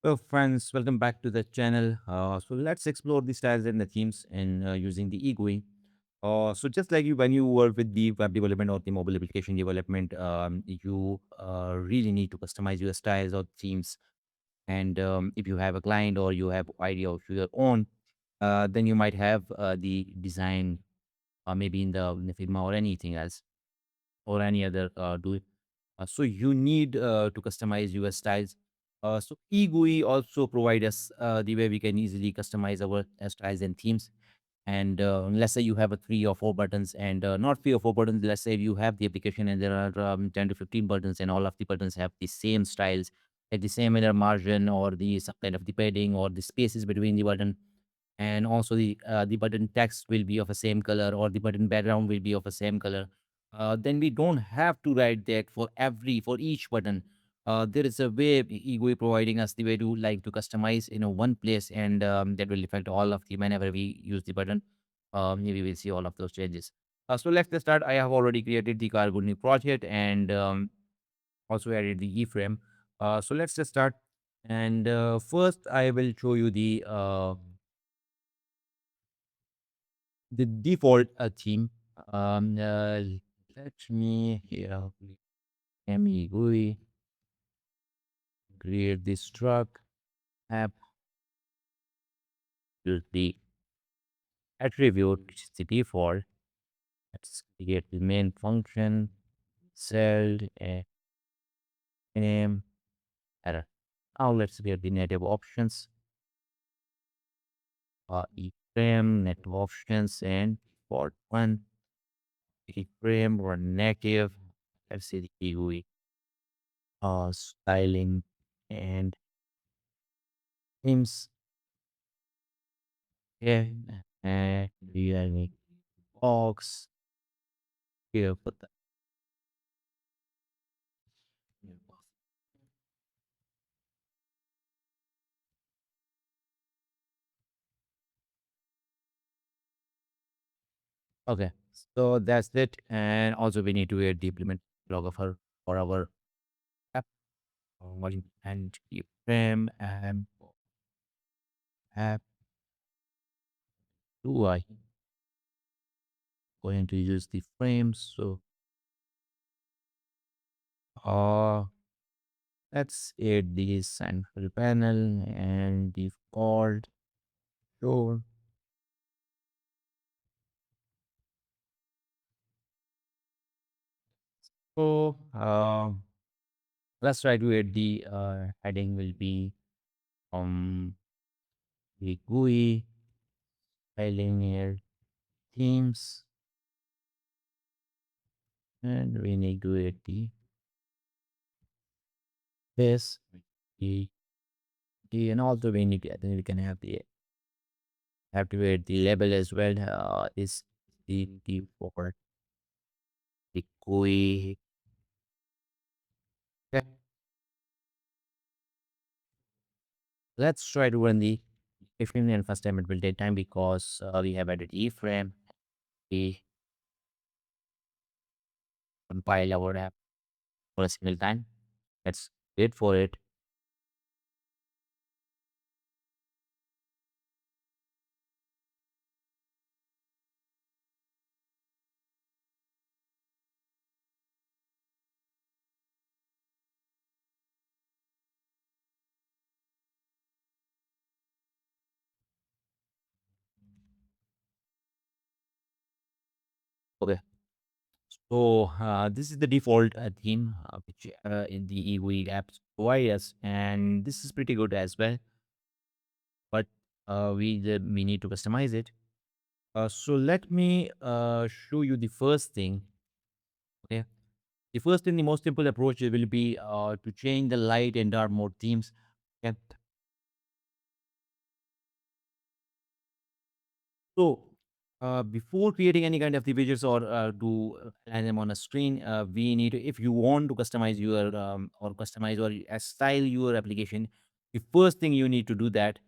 Hello, friends. Welcome back to the channel. So let's explore the styles and the themes and using the egui. So just like you, when you work with the web development or the mobile application development, you really need to customize your styles or themes. And if you have a client or you have idea of your own, then you might have the design, maybe in the Figma or anything else or any other do. So you need to customize your styles. So eGUI also provide us the way we can easily customize our styles and themes. And let's say you have a 3 or 4 buttons and not 3 or 4 buttons. Let's say you have the application and there are 10 to 15 buttons and all of the buttons have the same styles at the same inner margin or the some kind of the padding or the spaces between the button. And also the button text will be of the same color or the button background will be of the same color. Then we don't have to write that for each button. There is a way eGUI providing us the way to like to customize one place, and that will affect all of the whenever we use the button. Maybe we'll see all of those changes. So let's just start. I have already created the cargo new project and also added the keyframe. So let's just start. And first, I will show you the default theme. Let me here. Let me GUI create this truck app. Use the attribute, which is the default. Let's create the main function, cell, name, error. Now let's create the native options, iframe, native options, and default one, iframe or native. Let's see the GUI, styling, and themes. Yeah, and we are the box here. Put that. Okay, so that's it. And also we need to add the implement log of her for our app. And iframe and app UI. Going to use the frames. So uh let's add the central panel and default show. So let's try to add the heading will be the GUI linear themes, and we need to add the this and also we need to, then we can have the activate the label as well. Is the for the GUI. Okay. Let's try to run the iframe, and first time it will take time because we have added iframe. We compile our app for a single time. Let's wait for it. Okay. So this is the default theme which in the eGUI apps provide us, and this is pretty good as well. But we need to customize it. So let me show you the first thing. Okay, the first and the most simple approach will be to change the light and dark mode themes. Okay, so before creating any kind of the widgets or to align them on a screen, we need to, if you want to customize your or customize or style your application, the first thing you need to do that.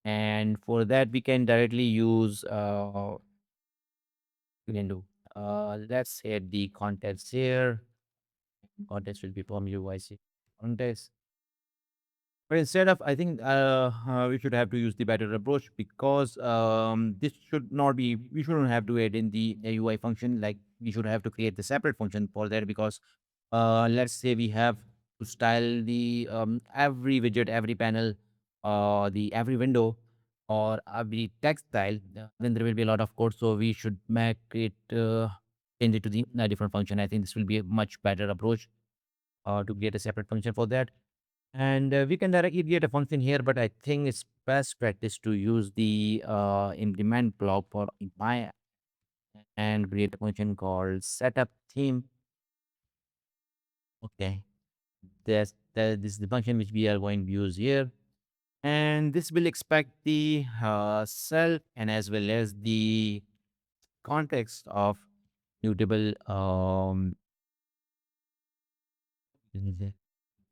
And for that, we can directly use we can do let's add the context here. Context will be from UIC context. But instead of, I think we should have to use the better approach because this should not be, we shouldn't have to add in the UI function. Like we should have to create the separate function for that because let's say we have to style the every widget, every panel, the every window or every text style, then there will be a lot of code. So we should make it, change it to the different function. I think this will be a much better approach to create a separate function for that. And we can directly create a function here, but I think it's best practice to use the implement block for my app and create a function called setup theme. Okay, this is the function which we are going to use here. And this will expect the self and as well as the context of mutable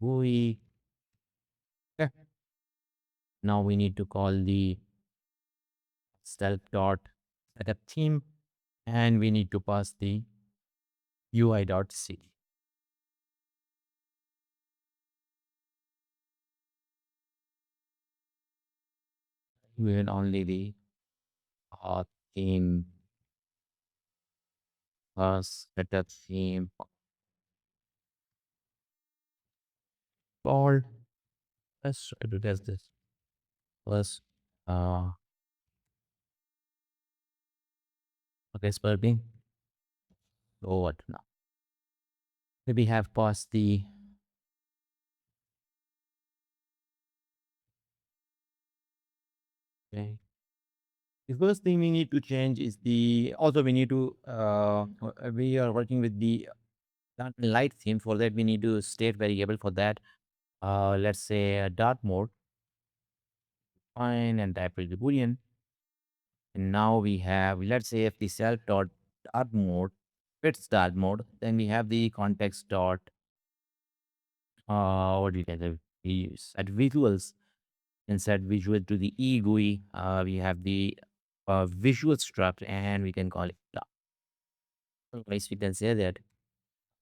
GUI. Okay. Now we need to call the self dot setup theme and we need to pass the UI.c with only the theme plus setup theme called. Let's try to test this plus okay, spelling. So what now? We have passed the okay. The first thing we need to change is the also we need to we are working with the light theme. For that we need to state variable for that. Let's say dark mode, fine, and type will be boolean. And now we have, let's say if the self dot dark mode fits dark mode, then we have the context dot what do you guys have? We set visuals and set visual to the egui. We have the visual struct and we can call it dark. Otherwise, we can say that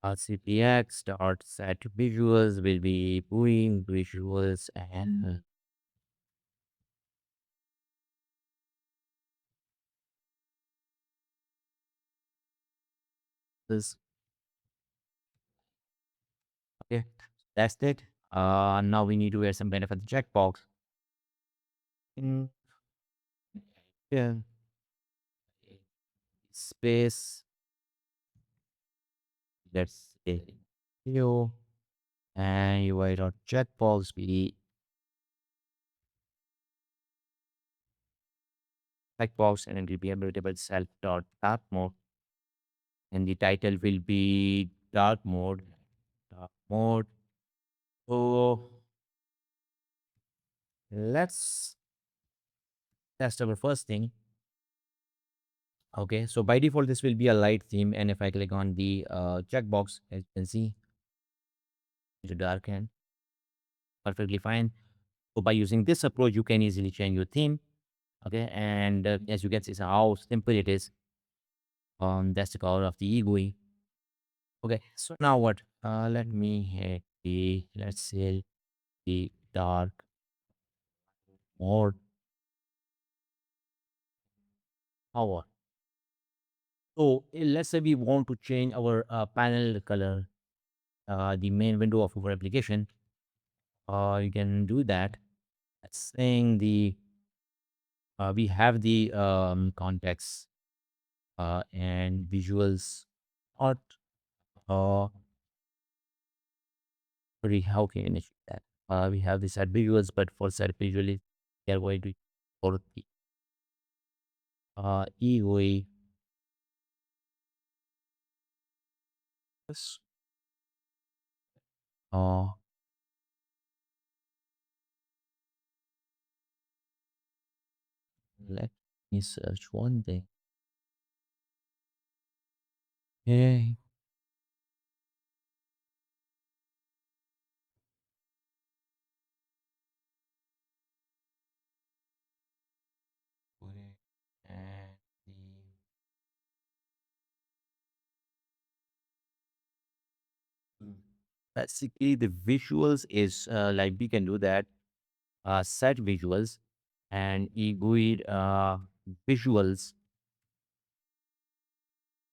cpx dot set visuals will be booing visuals and this. Okay, that's it. Now we need to add some kind of a checkbox. Mm, yeah, space. Let's say you and you write out checkbox be checkbox and it will be a variable self dot dark mode and the title will be dark mode. Dark mode. So let's test our first thing. Okay, so by default this will be a light theme, and if I click on the checkbox, as you can see, to darken perfectly fine. So by using this approach, you can easily change your theme. Okay, and as you can see, so how simple it is. That's the color of the egui. Okay, so now what? Let me hit the, let's say the dark mode power. So let's say we want to change our panel color, the main window of our application. You can do that. Saying the we have the context and visuals. Not sorry, how can I achieve that? We have the set visuals, but for set visually, we are going to for the EOA. Yes. Uh, let me search one thing. Okay. Okay. And the Mm. basically the visuals is like we can do that. set visuals and egui visuals.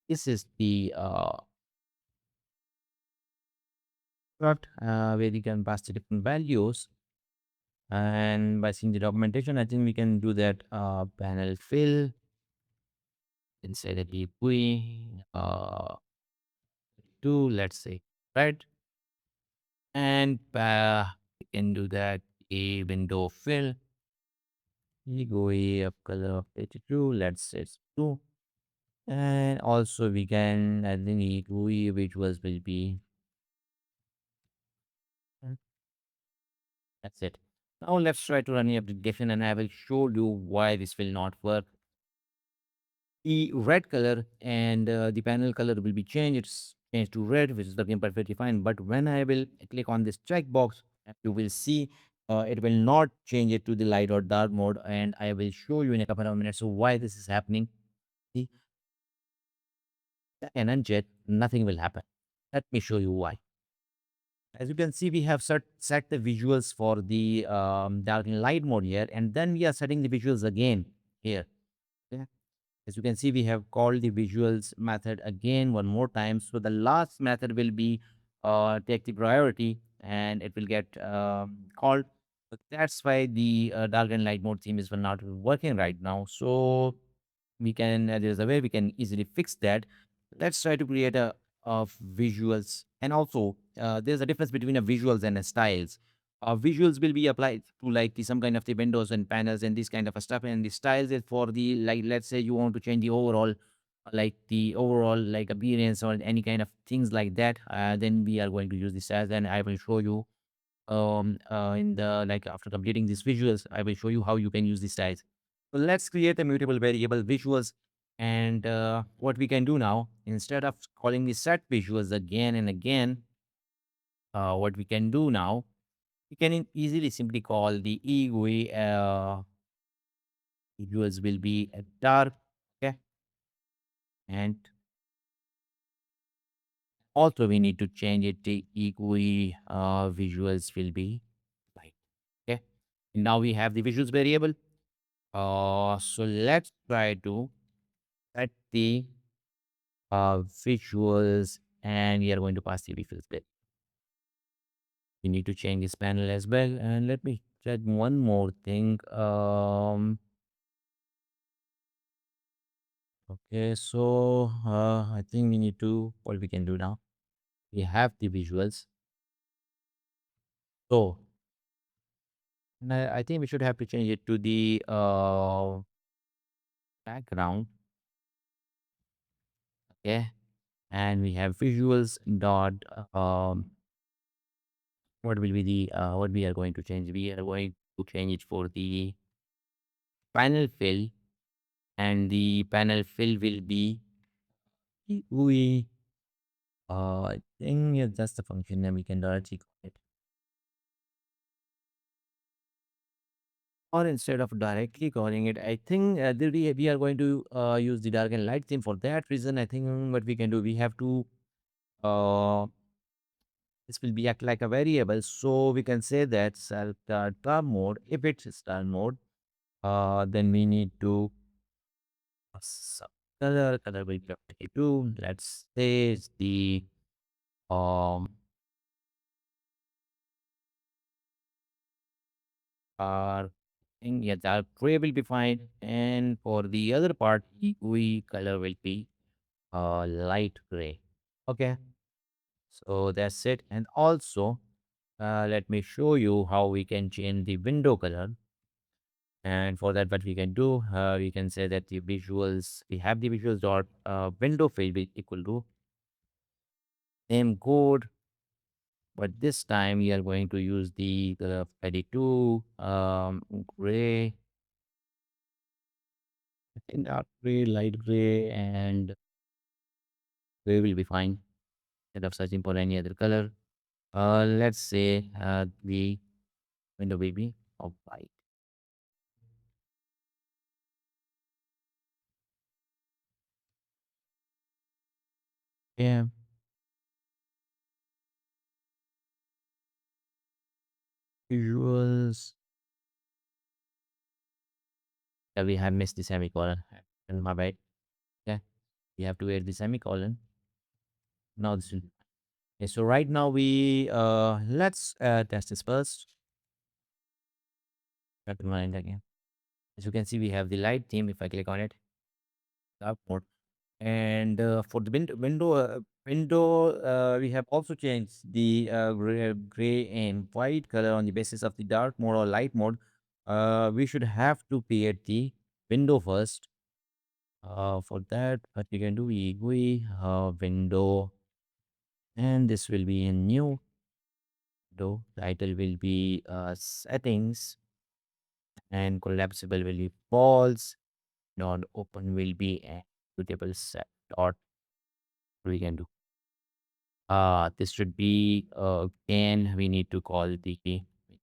This is the plot where you can pass the different values. And by seeing the documentation, I think we can do that panel fill inside the egui two, let's say, right? And we can do that a window fill egui of color of 82, let's say it's 2. And also we can, I think egui visuals will be, mm, that's it. Now let's try to run the application and I will show you why this will not work. The red color and the panel color will be changed. It's changed to red, which is working perfectly fine. But when I will click on this checkbox, you will see it will not change it to the light or dark mode. And I will show you in a couple of minutes why this is happening. See, and unjet, nothing will happen. Let me show you why. As you can see, we have set the visuals for the dark and light mode here, and then we are setting the visuals again here. Okay. As you can see, we have called the visuals method again one more time. So the last method will be take the priority and it will get called. So that's why the dark and light mode theme is not working right now. So we can, there's a way we can easily fix that. Let's try to create a of visuals. And also there's a difference between a visuals and a styles. Visuals will be applied to like some kind of the windows and panels and this kind of a stuff, and the styles is for the, like, let's say you want to change the overall like the overall like appearance or any kind of things like that, then we are going to use the styles, and I will show you in the, like, after completing these visuals I will show you how you can use the styles. So let's create a mutable variable visuals. And what we can do now, instead of calling the set visuals again and again, what we can do now, we can easily simply call the egui visuals will be dark. Okay. And also we need to change it to egui visuals will be light. Okay. And now we have the visuals variable. So let's try to set the visuals, and we are going to pass the visuals bit. We need to change this panel as well. And let me check one more thing. Okay, so I think we need to, what we can do now, we have the visuals. So I think we should have to change it to the background. Okay, and we have visuals dot what will be the what we are going to change? We are going to change it for the panel fill, and the panel fill will be we I think yeah, that's the function, and we can directly call it. Or instead of directly calling it, I think we are going to use the dark and light theme. For that reason, I think what we can do, we have to uh, this will be act like a variable. So we can say that self star mode. If it's star mode, then we need to some color will be 52. Let's say it's the um our thing. Yeah, the gray will be fine. And for the other part, we color will be light gray. Okay, so that's it. And also, let me show you how we can change the window color. And for that, what we can do, we can say that the visuals, we have the visuals dot window field will equal to same code, but this time we are going to use the color of 32, gray, dark gray, light gray, and gray will be fine instead of searching for any other color. Let's say the window will be of white. Yeah, visuals. Yeah, we have missed the semicolon. And my bad. Yeah, we have to add the semicolon. Now this will. Okay, so right now we let's test this first. Recommend again. As you can see, we have the light theme. If I click on it, dark mode. And for the window, we have also changed the gray and white color on the basis of the dark mode or light mode. We should have to create the window first. For that, what we can do, egui window, and this will be a new window. Title will be settings, and collapsible will be false. Not open will be a suitable set dot. We can do. This should be again. We need to call the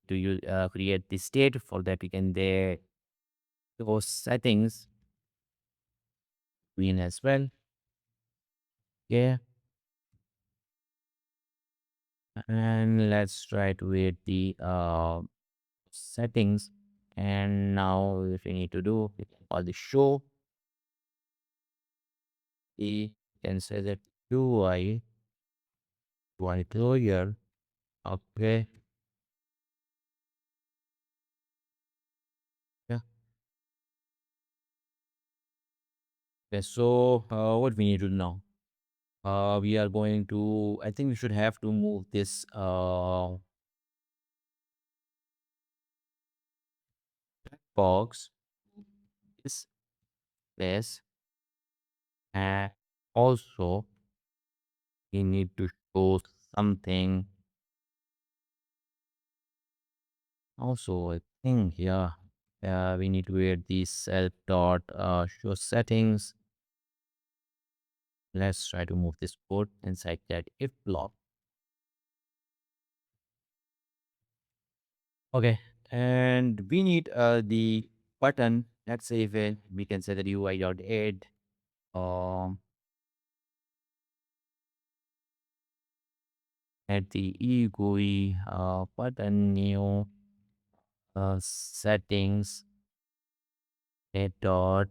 to use create the state. For that we can there those settings green as well. Yeah, and let's try to create the settings. And now if we need to do, we can call the show. We can say that UI UI closure. Okay. Yeah. Okay. So what we need to do now? We are going to. I think we should have to move this box this place, and also we need to show something. Also, I think yeah, we need to add the self dot show settings. Let's try to move this code inside that if block. Okay, and we need the button. Let's say if we can say that UI dot add um at the egui button new settings a dot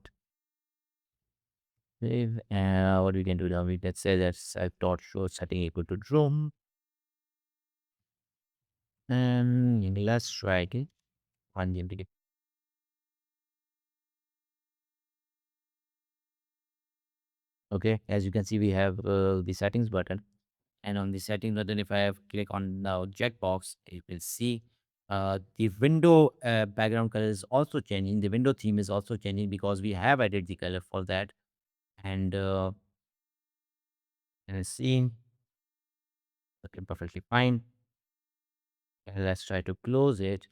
save. What we can do now? We let's say that self dot show setting equal to room, and let's try it on the application. Okay, as you can see, we have the settings button, and on the settings button, if I have click on now checkbox, you will see the window background color is also changing. The window theme is also changing because we have added the color for that, and see, okay, perfectly fine. Let's try to close it.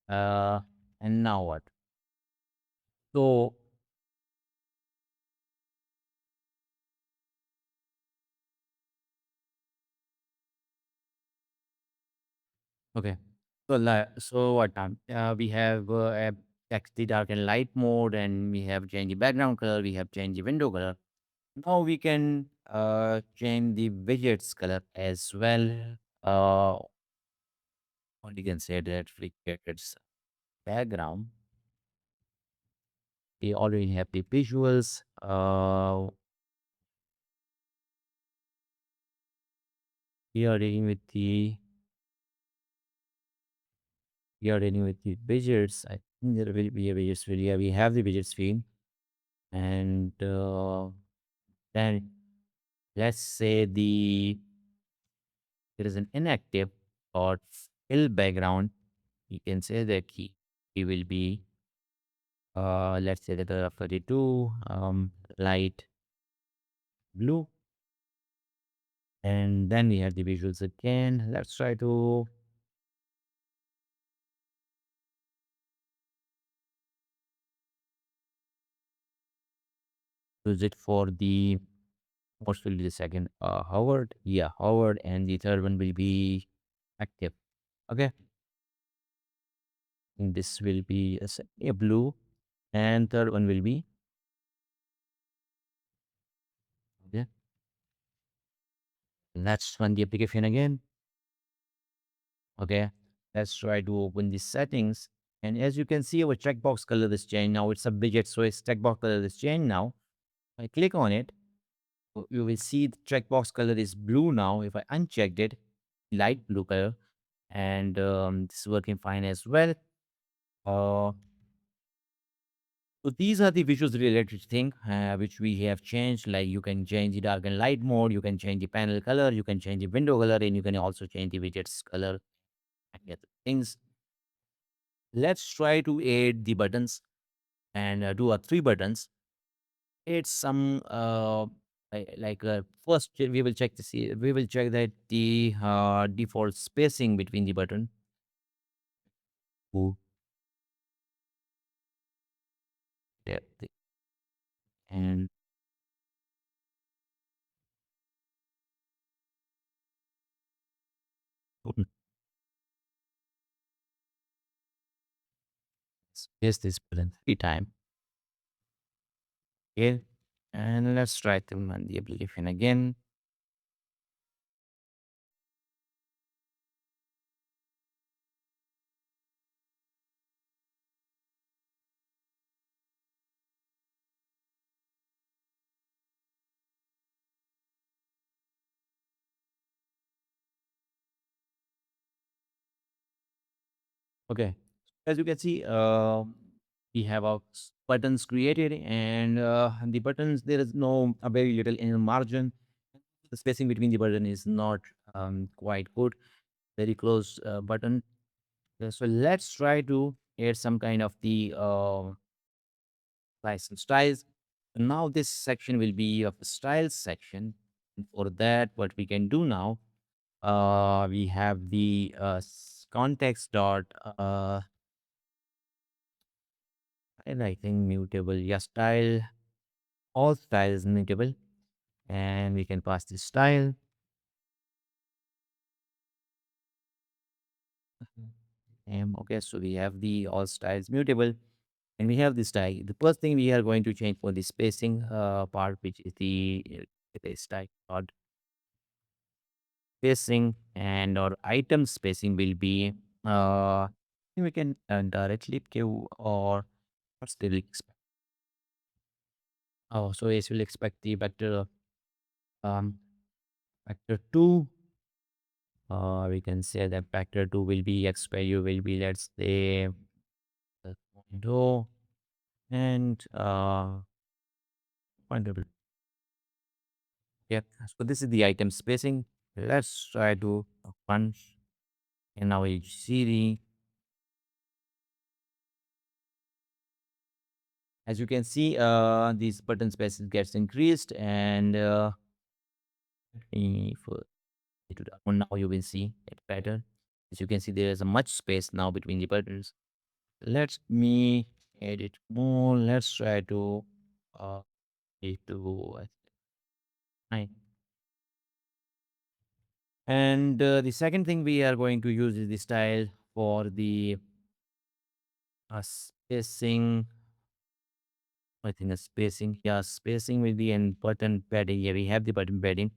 Uh, and now what? So, okay. So, so what time? We have text the dark and light mode, and we have changed the background color. We have changed the window color. Now we can change the widgets color as well. Uh, or you can say that widgets background. We already have the visuals. We are dealing with the we are dealing with the widgets. I think there will be a widgets video. We have the widgets field, and then let's say there is an inactive or fill background. You can say that he will be let's say the color of 32 light blue, and then we have the visuals again. Let's try to use it for the what will be the second Howard, yeah, Howard, and the third one will be active. Okay, and this will be a blue, and third one will be okay. Let's run the application again. Okay, let's try to open the settings. And as you can see, our checkbox color is changed. Now it's a widget, so its checkbox color is changed now. I click on it, you will see the checkbox color is blue now. If I unchecked it, light blue color, and this is working fine as well. Uh, so these are the visuals related thing which we have changed. Like you can change the dark and light mode, you can change the panel color, you can change the window color, and you can also change the widgets color and get the things. Let's try to add the buttons and do a three buttons. It's some first we will check to see we will check that the default spacing between the button. Ooh, there, and space this button three times. Okay, and let's try to run the application again. Okay, as you can see, we have our buttons created, and the buttons there is no a very little in margin. The spacing between the button is not quite good. Very close button. So let's try to add some kind of the license styles. Now this section will be of the styles section. And for that, what we can do now, we have the context dot and I think mutable. Yeah, style. All style is mutable, and we can pass the style. Okay, so we have the all styles mutable. And we have this style. The first thing we are going to change for the spacing part, which is the style dot spacing, and our item spacing will be I think we can directly give or still expect. Oh, so yes, we'll expect the um vector two. We can say that vector two will be x value will be, let's say, the window and pointable. Yeah. So this is the item spacing. Let's try to punch in our HCD. As you can see, these button spaces gets increased, and if to that one now you will see it better. As you can see, there is a much space now between the buttons. Let me edit more. Let's try to it to 9. And the second thing we are going to use is the style for the spacing. I think the spacing, yeah, spacing will be in button padding. Yeah, we have the button padding,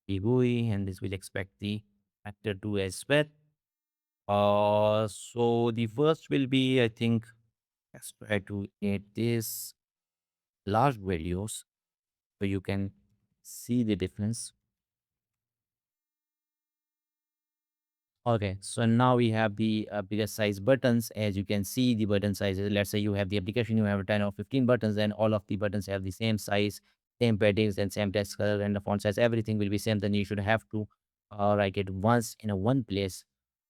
the GUI, and this will expect the factor 2 as well. So the first will be, I think, let's try to add this large values so you can see the difference. Okay, so now we have the bigger size buttons. As you can see, the button sizes. Let's say you have the application, you have 10 or 15 buttons, and all of the buttons have the same size, same paddings, and same text color, and the font size. Everything will be same. Then you should have to write it once in a one place.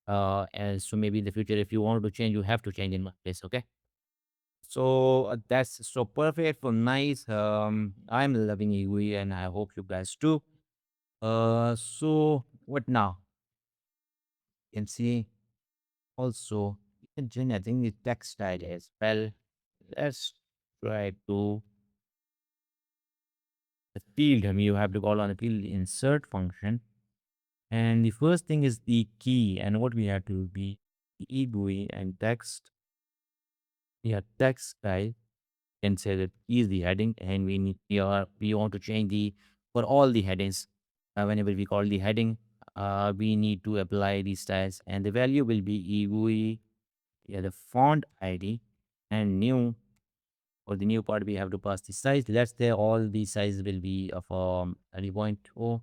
And so maybe in the future, if you want to change, you have to change in one place. Okay. So that's so perfect for nice. I'm loving EGUI, and I hope you guys too. So what now? You can see. Also, you can change, I think, the text style as well. Let's try to the field. I mean, you have to call on the field insert function. And the first thing is the key. And what we have to be egui and text. Yeah, text style. Can say that is the heading, and we want to change the for all the headings. Whenever we call the heading, we need to apply these styles, and the value will be egui Yeah, the font ID and new. For the new part, we have to pass the size. Let's say all the size will be of 30.0,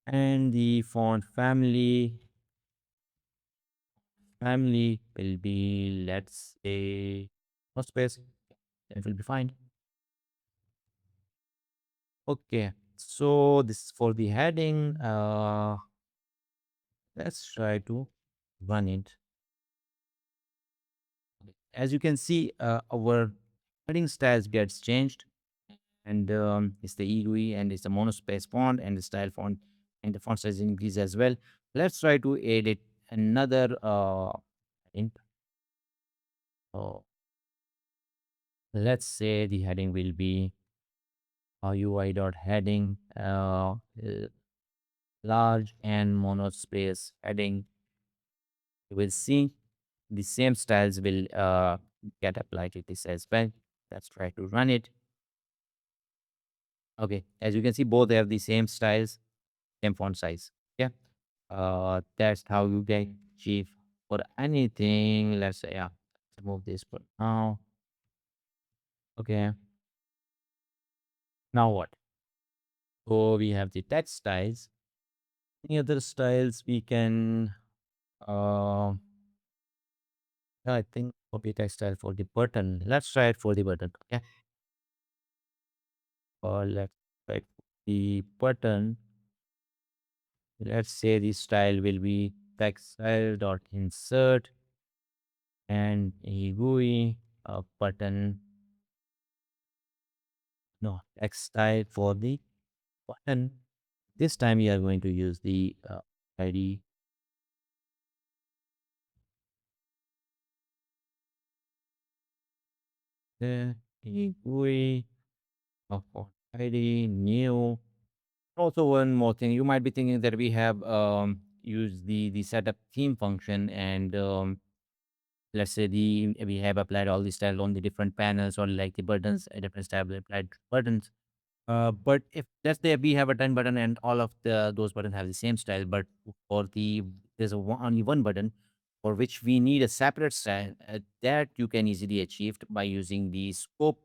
and the font family will be, let's say, no space. That will be fine. Okay, so this is for the heading. Let's try to run it. As you can see, our heading styles gets changed, and it's the egui and it's the monospace font and the style font, and the font size increase as well. Let's try to edit another heading. So let's say the heading will be UI dot heading, large and monospace heading. You will see the same styles will get applied to this as well. Let's try to run it. Okay, as you can see, both have the same styles, same font size. Yeah, that's how you can achieve for anything. Let's say, yeah, let's move this for now. Okay, now what? So we have the text styles. Any other styles we can? Uh, yeah, I think copy text style for the button. Let's try it for the button. Okay, or let's try it for the button. Let's say the style will be text style dot insert and a GUI button. No, text style for the button. This time we are going to use the ID. The GUI for ID new. Also, one more thing, you might be thinking that we have used the setup theme function, and let's say the we have applied all the style on the different panels, or like the buttons, a different style applied buttons. But if let's say we have a done button and all of those buttons have the same style, but for the there's only one button for which we need a separate style, that you can easily achieve by using the scope.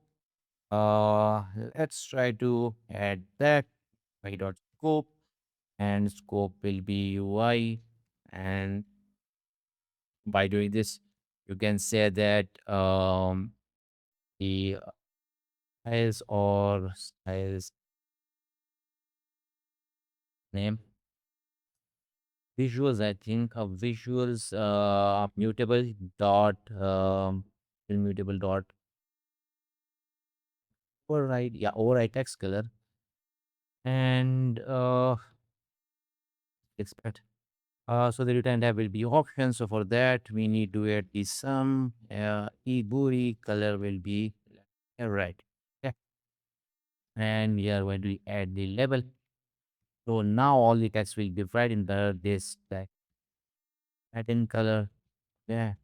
Uh, let's try to add that by dot scope, and scope will be UI, and by doing this, you can say that the styles name. Visuals, I think of visuals, mutable dot, immutable dot override, yeah, override text color, and expect. So the return tab will be options. So for that, we need to add the sum. E booty color will be right. Okay, and we are going to add the label. So now all the text will be right in this tag pattern color. Yeah,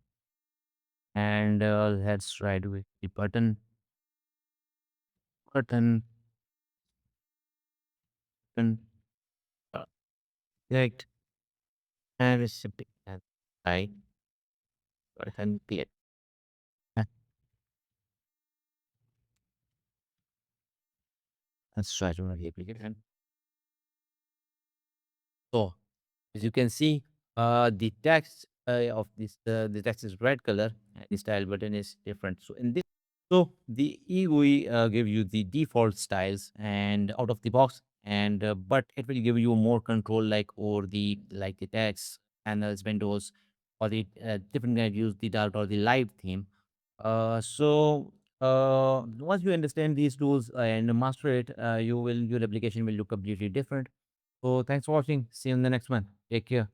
and let's try to the button button. Correct. And recipient. Right. Button period. Uh, Let's try to run the application. So as you can see, the text of this the text is red color and the style button is different. So in this, so the EGUI give you the default styles and out of the box, and but it will give you more control like over the text panels, windows, or the different kind of use the dark or the live theme. Once you understand these tools and master it, your application will look completely different. So thanks for watching. See you in the next one. Take care.